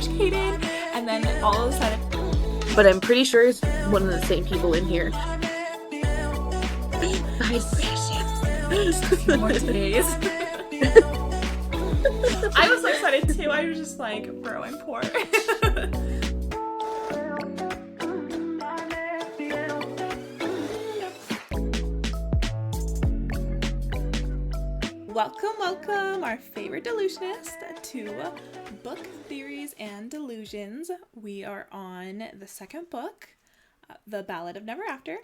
intoxicated, and then all of a sudden, But I'm pretty sure it's one of the same people in here. just a few more days. I was so excited too. I was just like, bro, I'm poor. Welcome, our favorite delusionist, to Book Theories and Delusions. We are on the second book, The Ballad of Never After,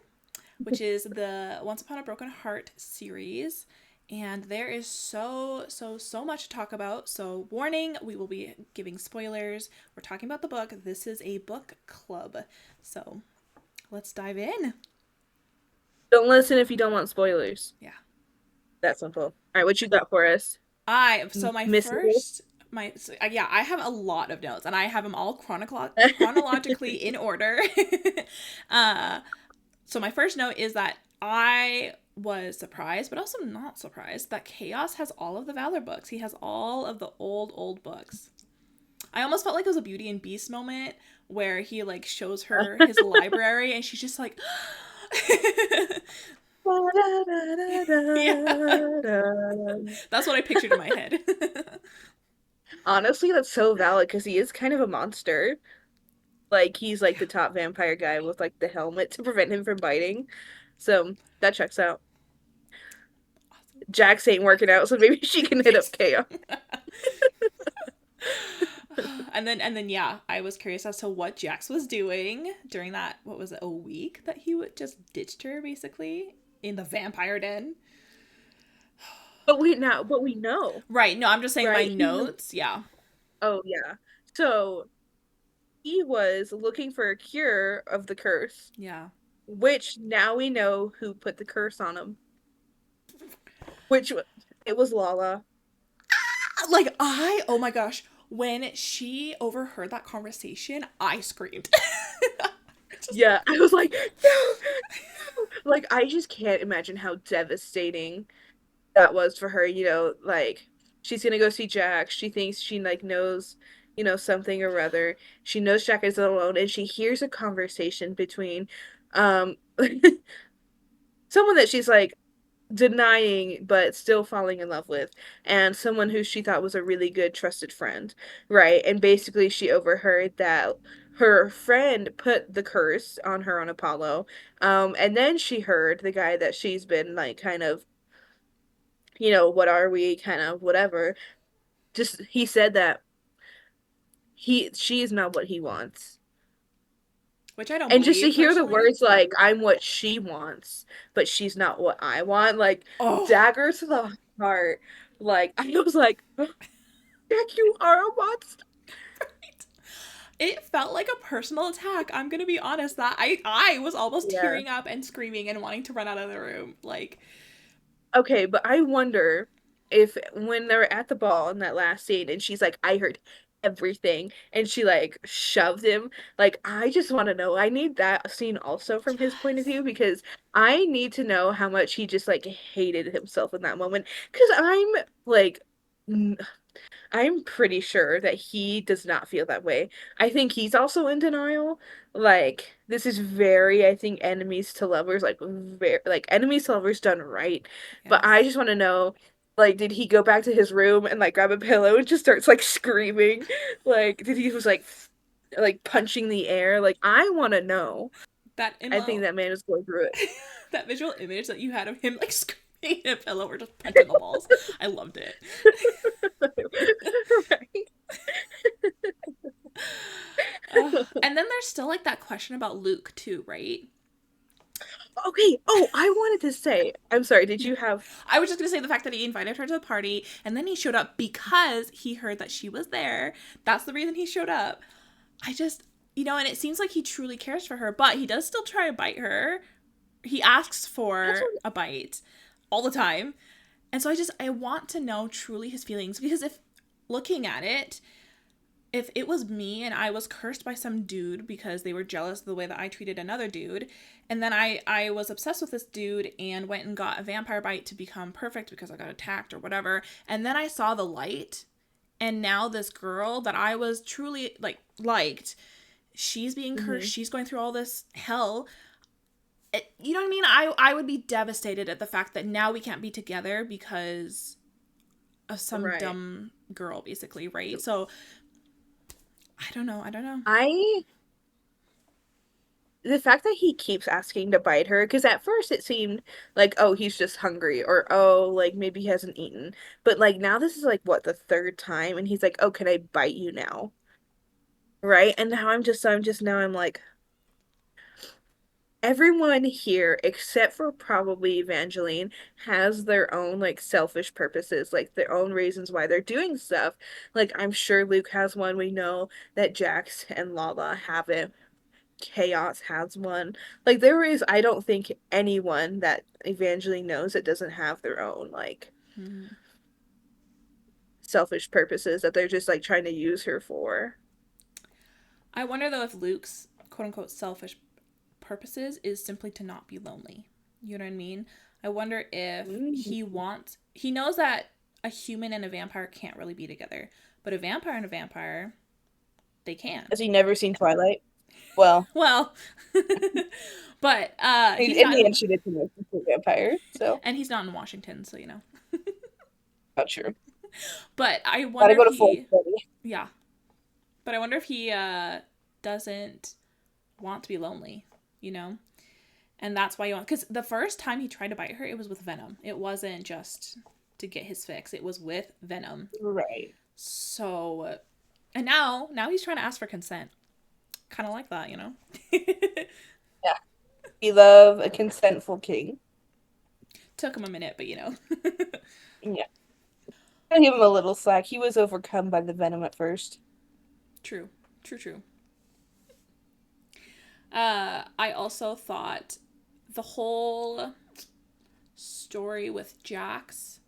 which is the Once Upon a Broken Heart series. And there is so much to talk about. So warning, we will be giving spoilers. We're talking about the book. This is a book club. So let's dive in. Don't listen if you don't want spoilers. Yeah. That's simple. All right, what you got for us? I have a lot of notes, and I have them all chronologically in order. So my first note is that I was surprised, but also not surprised, that Chaos has all of the Valor books. He has all of the old books. I almost felt like it was a Beauty and Beast moment where he like shows her his library, and she's just like. Yeah. That's what I pictured in my head. Honestly, that's so valid because he is kind of a monster. Like, he's like the top vampire guy with like the helmet to prevent him from biting. So that checks out. Awesome. Jax ain't working out, so maybe she can hit up Chaos. And then yeah, I was curious as to what Jax was doing during that, what was it, a week that he would just ditched her basically in the vampire den. But we know. Right, no, I'm just saying Right? my notes, yeah. Oh yeah. So he was looking for a cure of the curse. Yeah. Which now we know who put the curse on him. Which it was Lala. Like oh my gosh, when she overheard that conversation, I screamed. Yeah, I was like, no. Like, I just can't imagine how devastating that was for her, like, she's gonna go see Jack. She thinks she, like, knows, something or other. She knows Jack is alone, and she hears a conversation between, um, someone that she's, like, denying but still falling in love with, and someone who she thought was a really good trusted friend, right? And basically she overheard that her friend put the curse on her on Apollo, and then she heard the guy that she's been like kind of, what are we kind of whatever, just he said that she is not what he wants. Which I don't And just to believe hear the personally. words like, I'm what she wants, but she's not what I want, like, Oh. dagger to the heart. Like, I was like, Jack, you are a monster. Right. It felt like a personal attack. I'm gonna be honest, that I was almost tearing up and screaming and wanting to run out of the room. Like, okay, but I wonder if when they're at the ball in that last scene and she's like, I heard everything, and she like shoved him, like, I just want to know. I need that scene also from his point of yes. view, because I need to know how much he just like hated himself in that moment, because I'm like, I'm pretty sure that he does not feel that way. I think he's also in denial. Like, this is very, I think, enemies to lovers, like, very, like, enemies to lovers done right. But I Yes. just want to know, like, did he go back to his room and, like, grab a pillow and just starts, like, screaming? Like, did he was, like, punching the air? Like, I want to know. That I think that man is going through it. that visual image that you had of him like screaming in a pillow or just punching the walls. I loved it. Right? And then there's still like that question about Luke too, right? Okay. Oh, I wanted to say, I'm sorry, did you have... I was just gonna say the fact that he invited her to the party and then he showed up because he heard that she was there. That's the reason he showed up. I just, and it seems like he truly cares for her, but he does still try to bite her. He asks for a bite all the time. And so I want to know truly his feelings, because if looking at it, if it was me and I was cursed by some dude because they were jealous of the way that I treated another dude, and then I was obsessed with this dude and went and got a vampire bite to become perfect because I got attacked or whatever, and then I saw the light And now this girl that I was truly like liked, she's being cursed. Hmm. She's going through all this hell. You know what I mean? I would be devastated at the fact that now we can't be together because of some Right. dumb girl, basically, right? So I don't know. I don't know. I the fact that he keeps asking to bite her, because at first it seemed like, oh, he's just hungry, or oh, like maybe he hasn't eaten. But like now this is like what, the third time, and he's like, oh, can I bite you now? Right? And now I'm just now I'm like, everyone here, except for probably Evangeline, has their own like selfish purposes, like their own reasons why they're doing stuff. Like I'm sure Luke has one. We know that Jax and Lala have it. Chaos has one. Like there is, I don't think anyone that Evangeline knows that doesn't have their own like Mm-hmm. selfish purposes that they're just like trying to use her for. I wonder though if Luke's quote unquote selfish purposes is simply to not be lonely. You know what I mean? I wonder if Mm. he knows that a human and a vampire can't really be together, but a vampire and a vampire, they can. Has he never seen Twilight? Well, Well, but he's in not the in, end, she did convert into a vampire, so and he's not in Washington, so you know. not true. But I Gotta wonder if go to Fort he, Study. yeah, but I wonder if he doesn't want to be lonely, you know? And that's why you want, because the first time he tried to bite her, it was with venom. It wasn't just to get his fix, it was with venom. Right. So, and now he's trying to ask for consent. Kind of like that, you know? Yeah. We love a consentful king. Took him a minute, but you know. Yeah. I give him a little slack. He was overcome by the venom at first. True. True, true. I also thought the whole story with Jax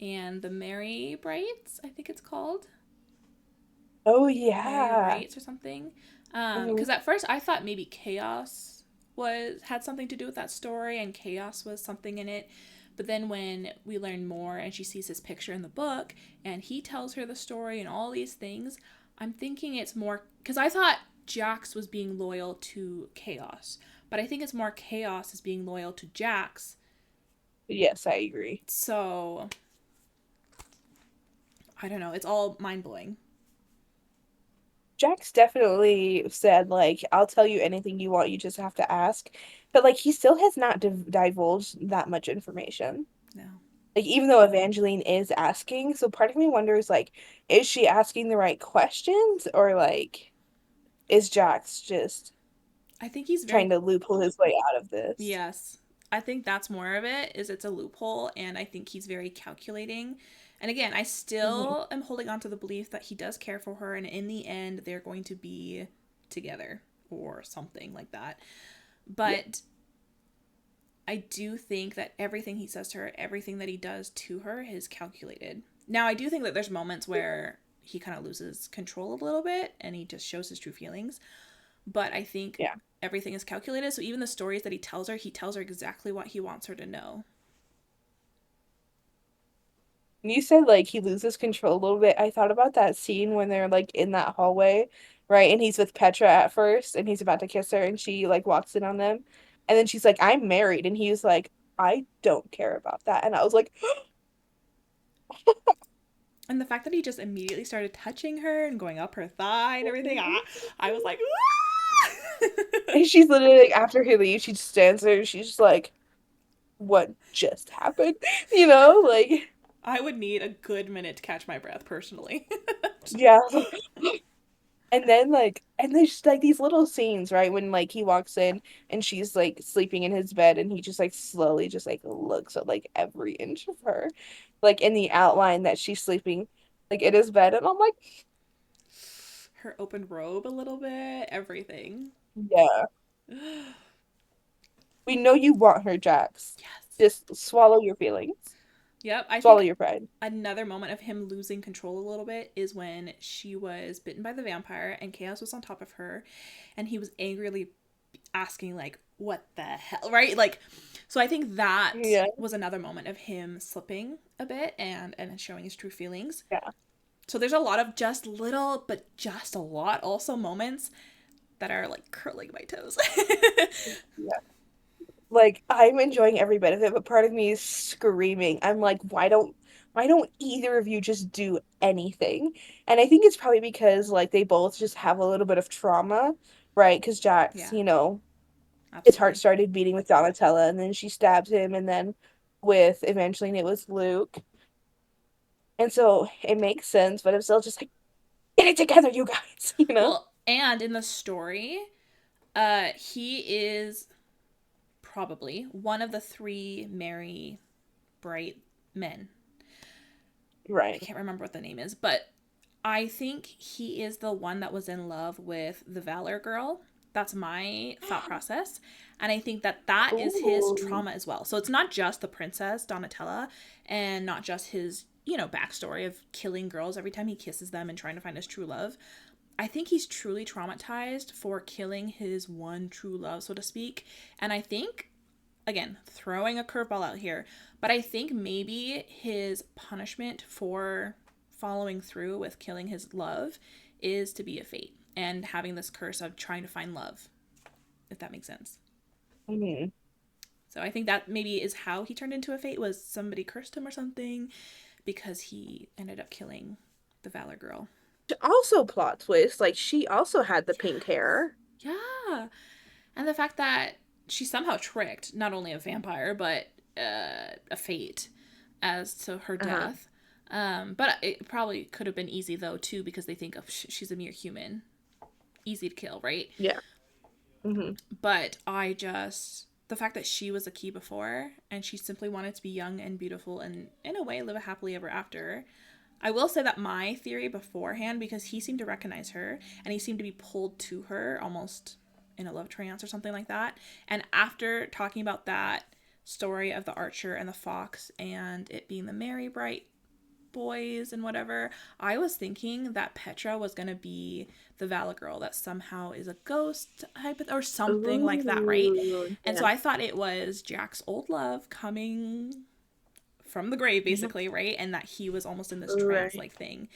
and the Mary Brights, I think it's called. Oh Mary yeah. Wrights or something. Mhm. Because at first I thought maybe Chaos had something to do with that story and Chaos was something in it. But then when we learn more and she sees his picture in the book and he tells her the story and all these things, I'm thinking it's more because I thought Jax was being loyal to Chaos, but I think it's more Chaos is being loyal to Jax. Yes, I agree. So I don't know. It's all mind blowing. Jax definitely said, like, I'll tell you anything you want, you just have to ask. But, like, he still has not divulged that much information. No. Like, even though Evangeline is asking, so part of me wonders, like, is she asking the right questions? Or, like, is Jax just I think he's trying very to loophole his way out of this? yes. I think that's more of it is it's a loophole and I think he's very calculating. And again, I Hmm. still am holding on to the belief that he does care for her and in the end they're going to be together or something like that. Yeah. But I do think that everything he says to her, everything that he does to her is calculated. Now, I do think that there's moments where he kind of loses control a little bit and he just shows his true feelings. But I think Yeah. everything is calculated. So even the stories that he tells her exactly what he wants her to know. When you said like he loses control a little bit, I thought about that scene when they're like in that hallway, right? And he's with Petra at first and he's about to kiss her and she like walks in on them. And then she's like, I'm married. And he's like, I don't care about that. And I was like, And the fact that he just immediately started touching her and going up her thigh and everything, I was like, and she's literally like, after he leaves, she just stands there and she's just like, what just happened? You know, like, I would need a good minute to catch my breath personally. yeah. And there's like these little scenes, right? When like he walks in and she's like sleeping in his bed and he just like slowly just like looks at like every inch of her, like in the outline that she's sleeping like in his bed. And I'm like, Her open robe a little bit, everything. yeah, Yes. we know you want her, Jax. Just swallow your feelings, Yep. I swallow think your pride. another moment of him losing control a little bit is when she was bitten by the vampire and Chaos was on top of her and he was angrily asking like what the hell, right? Like so I think that Yeah, was another moment of him slipping a bit and showing his true feelings. yeah. So there's a lot of just little, but just a lot also moments that are like curling my toes. Yeah. Like I'm enjoying every bit of it, but part of me is screaming. I'm like, why don't either of you just do anything? And I think it's probably because like they both just have a little bit of trauma, right? Because Jax, Yeah, his heart absolutely. started beating with Donatella, and then she stabbed him, and then with Evangeline it was Luke. And so it makes sense, but I'm still just like, get it together, you guys, you know? Well, and in the story, he is probably one of the three merry, bright men. I Right. can't remember what the name is, but I think he is the one that was in love with the Valor girl. That's my thought process. And I think that that is his Ooh. trauma as well. So it's not just the princess, Donatella, and not just his, backstory of killing girls every time he kisses them and trying to find his true love. I think he's truly traumatized for killing his one true love, so to speak. And I think, again, throwing a curveball out here, but I think maybe his punishment for following through with killing his love is to be a fate and having this curse of trying to find love, if that makes sense. Mhm. So I think that maybe is how he turned into a fate, was somebody cursed him or something because he ended up killing the Valor girl. Also plot twist, like she also had the pink hair. Yeah. And the fact that she somehow tricked not only a vampire, but a fate as to her Uh-huh. death. But it probably could have been easy, though, too, because they think of she's a mere human. Easy to kill, right? Yeah. Hmm. But the fact that she was a key before and she simply wanted to be young and beautiful and, in a way, live a happily ever after. I will say that my theory beforehand, because he seemed to recognize her and he seemed to be pulled to her almost in a love trance or something like that. And after talking about that story of the archer and the fox and it being the merry, bright boys and whatever, I was thinking that Petra was going to be the Vala girl that somehow is a ghost type or something like that, right? Ooh, And so yeah. I thought it was Jack's old love coming from the grave, Mhm. basically, right? And that he was almost in this trance Right. like thing.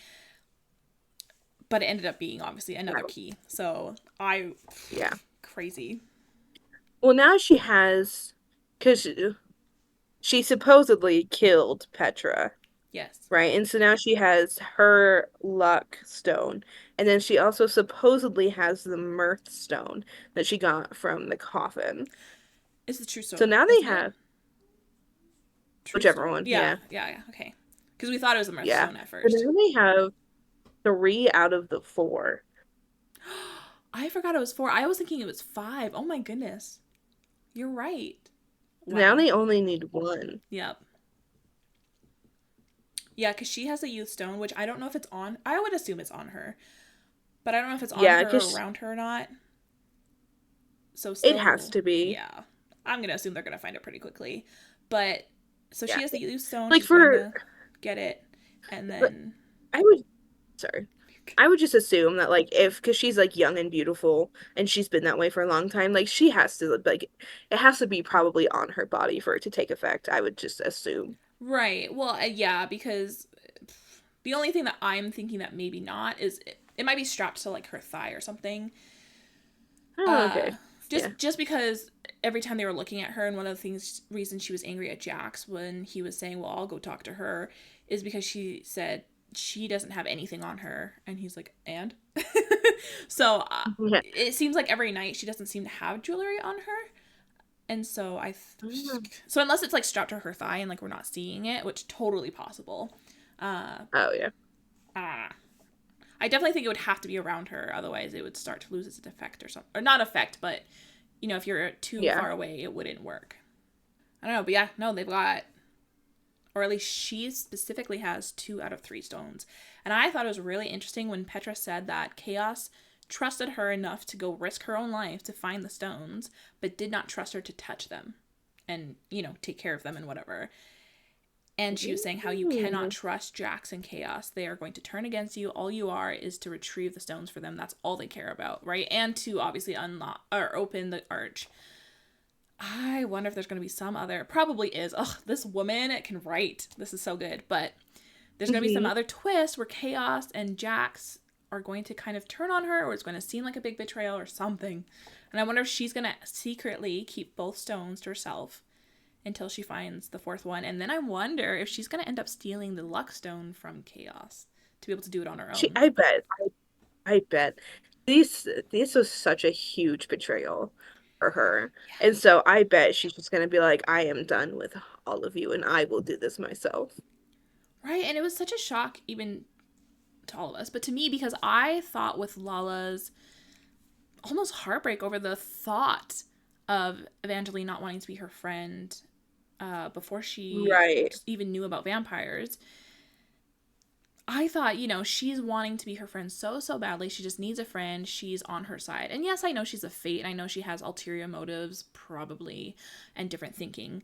But it ended up being obviously another Wow. key. So Yeah. crazy. Well, now she has, because she supposedly killed Petra, Yes. right? And so now she has her luck stone. And then she also supposedly has the mirth stone that she got from the coffin. It's the true So stone, now they isn't it? have True whichever stone? one. Yeah, Yeah. yeah, yeah. Okay. Because we thought it was the Mirth Yeah. Stone at So first. now they have three out of the four. I forgot it was four. I was thinking it was five. Oh my goodness. You're right. Now Wow. they only need one. Yep. Yeah, because she has a youth stone, which I don't know if it's on. I would assume it's on her, but I don't know if it's on Yeah, her or because around her or not. So it has still, to be. yeah. I'm gonna assume they're gonna find it pretty quickly. But so she Yeah. has the youth stone. Like She's going for, to get it, and but then I would, sorry. I would just assume that like if because she's like young and beautiful and she's been that way for a long time, like she has to like it has to be probably on her body for it to take effect. I would just assume. right. Well, yeah, because the only thing that I'm thinking that maybe not is it might be strapped to like her thigh or something. Oh, Uh, okay. Yeah. just because every time they were looking at her, and one of the things reason she was angry at Jax when he was saying, "Well, I'll go talk to her," is because she said she doesn't have anything on her, and he's like, "And." So Yeah. it seems like every night she doesn't seem to have jewelry on her, and Mm. so unless it's like strapped to her thigh and like we're not seeing it, which totally possible. Uh, Oh yeah. ah, I definitely think it would have to be around her, otherwise it would start to lose its effect or something, or not effect, but if you're too Yeah. far away, it wouldn't work. I don't know, but yeah, no, they've got, or at least she specifically has 2 out of 3 stones. And I thought it was really interesting when Petra said that Chaos trusted her enough to go risk her own life to find the stones, but did not trust her to touch them and, take care of them and whatever. And she was saying how you cannot Mm. trust Jax and Chaos. They are going to turn against you. All you are is to retrieve the stones for them. That's all they care about, right? And to obviously unlock or open the arch. I wonder if there's going to be some other. Probably is. Ugh, this woman can write. This is so good. But there's going to be some Mhm. other twist where Chaos and Jax are going to kind of turn on her, or it's going to seem like a big betrayal or something. And I wonder if she's going to secretly keep both stones to herself until she finds the fourth one. And then I wonder if she's going to end up stealing the luck stone from Chaos to be able to do it on her She, own. I bet, I bet. This was such a huge betrayal for her. Yeah. And so I bet she's just gonna be like, I am done with all of you and I will do this myself. Right. And it was such a shock, even to all of us, but to me, because I thought with Lala's almost heartbreak over the thought of Evangeline not wanting to be her friend before she Right. even knew about vampires. I thought, she's wanting to be her friend so, so badly. She just needs a friend. She's on her side. And yes, I know she's a fate. And I know she has ulterior motives, probably, and different thinking.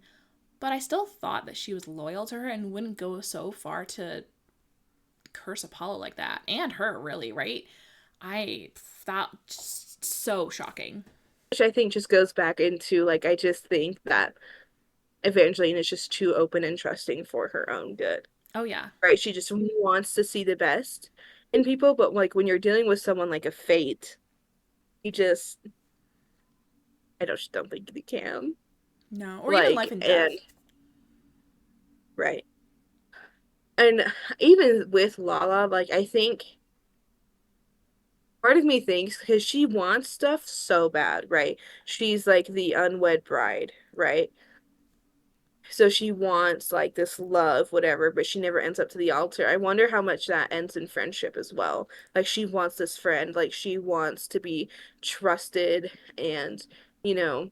But I still thought that she was loyal to her and wouldn't go so far to curse Apollo like that. And her, really, right? I thought so shocking. Which I think just goes back into like I just think that Evangeline is just too open and trusting for her own good. Oh, yeah. Right? She just wants to see the best in people, but like when you're dealing with someone like a fate, you just just don't think you can. No. Or even life Like, and and death. right. And even with Lala, like I think part of me thinks because she wants stuff so bad, right? She's like the unwed bride, right? So she wants like this love, whatever, but she never ends up to the altar. I wonder how much that ends in friendship as well. Like she wants this friend, like she wants to be trusted and,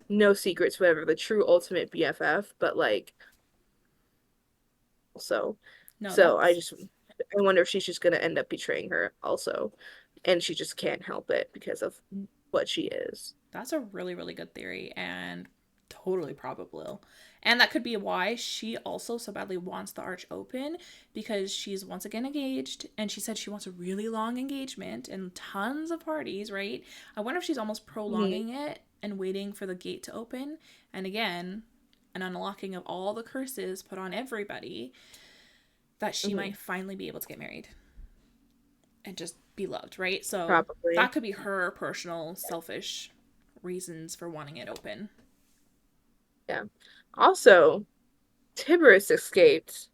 no secrets, whatever, the true ultimate BFF, but like also. No, So that's I wonder if she's just gonna end up betraying her also. And she just can't help it because of what she is. That's a really, really good theory and totally probable. And that could be why she also so badly wants the arch open because she's once again engaged and she said she wants a really long engagement and tons of parties, right? I wonder if she's almost Mhm. prolonging it and waiting for the gate to open. And again, an unlocking of all the curses put on everybody that she Mhm. might finally be able to get married and just be loved, right? So Probably. that could be her personal, selfish reasons for wanting it open. Yeah. Also, Tiberius escaped.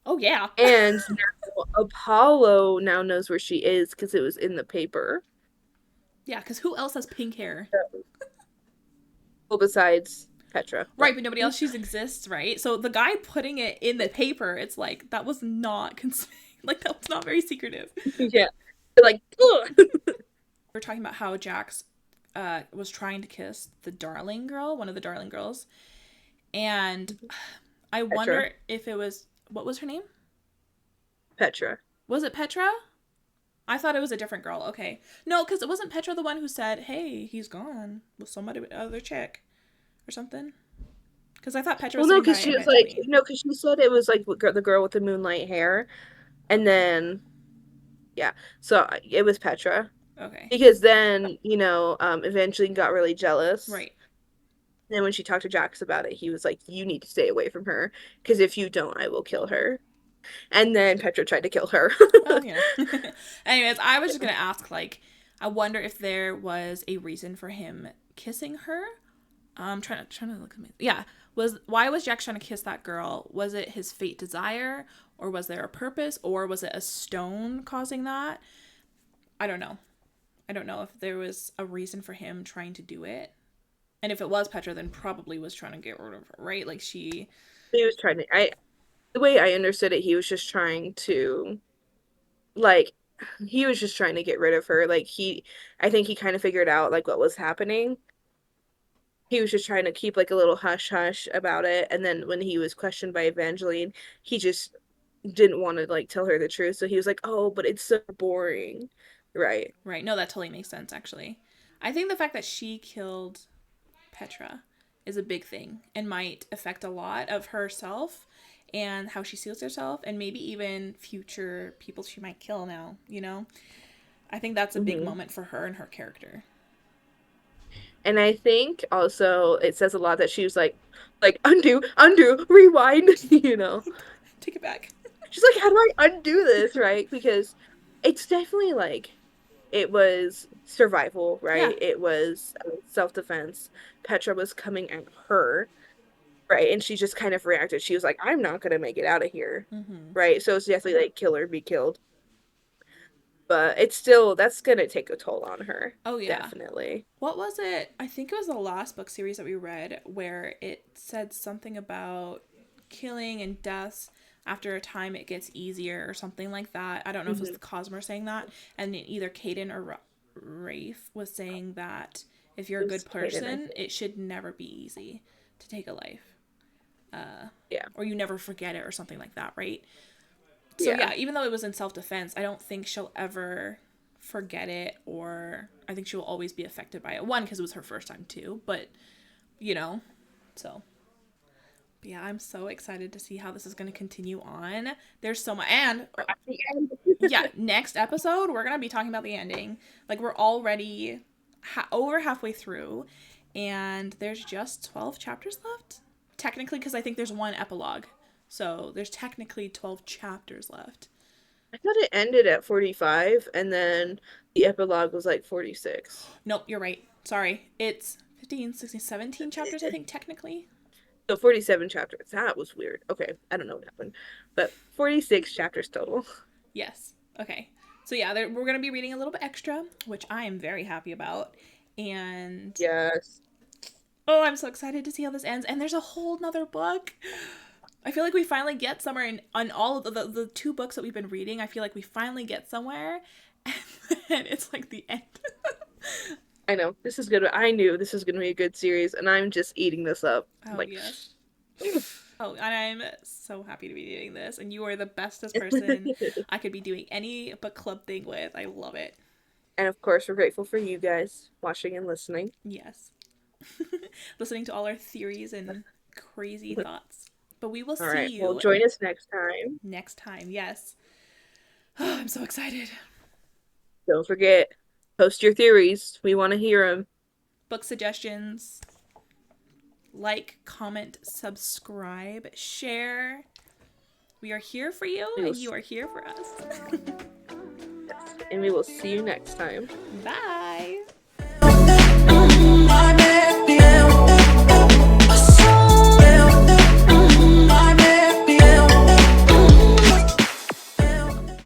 Oh, yeah. And now Apollo now knows where she is because it was in the paper. Yeah, because who else has pink hair? Well, besides Petra, Right, but but nobody else she's exists, right? So the guy putting it in the paper, it's like, that was not, like, that was not very secretive. yeah, like, ugh. We're talking about how Jax was trying to kiss the darling girl, one of the darling girls. And I Petra, wonder if it was, what was her name? Petra. Was it Petra? I thought it was a different girl. Okay. No, because it wasn't Petra the one who said, hey, he's gone with somebody, other chick or something. Because I thought Petra Well, was no, sitting because by she was like, Evangeline. because she said it was like the girl with the moonlight hair, and Okay. then yeah, so it was Petra. Okay. Because then, eventually got really jealous. Right. And when she talked to Jax about it, he was like, "You need to stay away from her, because if you don't, I will kill her." And then Petra tried to kill her. Well, Anyways, I was just gonna ask, like, I wonder if there was a reason for him kissing her. I'm trying to look at me. Yeah, why was Jack trying to kiss that girl? Was it his fate desire, or was there a purpose, or was it a stone causing that? I don't know. I don't know if there was a reason for him trying to do it. And if it was Petra, then probably was trying to get rid of her, right? Like she. He was trying to, the way I understood it, he was just trying to, like, he was just trying to get rid of her. Like, I think he kind of figured out, like, what was happening. He was just trying to keep, like, a little hush hush about it. And then when he was questioned by Evangeline, he just didn't want to, like, tell her the truth. So he was like, oh, but it's so boring. Right. Right. No, that totally makes sense, actually. I think the fact that she killed Petra is a big thing and might affect a lot of herself and how she sees herself and maybe even future people she might kill now. I think that's a big Hmm. moment for her and her character. And I think also it says a lot that she was like undo, undo, rewind, Take it back. She's like, how do I undo this, right? Because it's definitely like it was survival, Yeah. right? It was self-defense. Petra was coming at her, right? And she just kind of reacted. She was like, I'm not gonna make it out of here, Mm-hmm. right? So it's definitely like kill or be killed. But it's still that's gonna take a toll on her, Oh yeah. definitely. What was it? I think it was the last book series that we read where it said something about killing and deaths after a time it gets easier or something like that. I don't know if it was Hmm. the Cosmer saying that, and either Caden or Rafe was saying that if you're a good It's Kaden, I person, think. it should never be easy to take a life, Yeah, or you never forget it or something like that, right? So yeah. yeah, even though it was in self-defense, I don't think she'll ever forget it, or I think she will always be affected by it. One, because it was her first time too, but you know, so but yeah, I'm so excited to see how this is going to continue on. There's so much, and At the end. yeah, next episode we're going to be talking about the ending. Like we're already over halfway through, and there's just 12 chapters left technically, because I think there's one epilogue, so there's technically 12 chapters left. I thought it ended at 45 and then the epilogue was like 46. Nope, you're right. Sorry. It's 15, 16, 17 chapters, I think, technically. So 47 chapters. That was weird. Okay, I don't know what happened. But 46 chapters total. Yes. Okay. So, yeah, we're going to be reading a little bit extra, which I am very happy about. And, Yes. oh, I'm so excited to see how this ends. And there's a whole nother book. I feel like we finally get somewhere in on all of the two books that we've been reading. I feel like we finally get somewhere. And it's like the end. I know. This is good. I knew this was going to be a good series and I'm just eating this up. I'm Oh, like yes. Oh, and I'm so happy to be doing this. And you are the bestest person I could be doing any book club thing with. I love it. And of course, we're grateful for you guys watching and listening. Yes. Listening to all our theories and crazy thoughts. But we will All see right. Well, you join us next time. next time. Yes. Oh, I'm so excited. Don't forget, post your theories. We want to hear them. Book suggestions. Like, comment, subscribe, share. We are here for you, and you are here for us. And we will see you next time. Bye.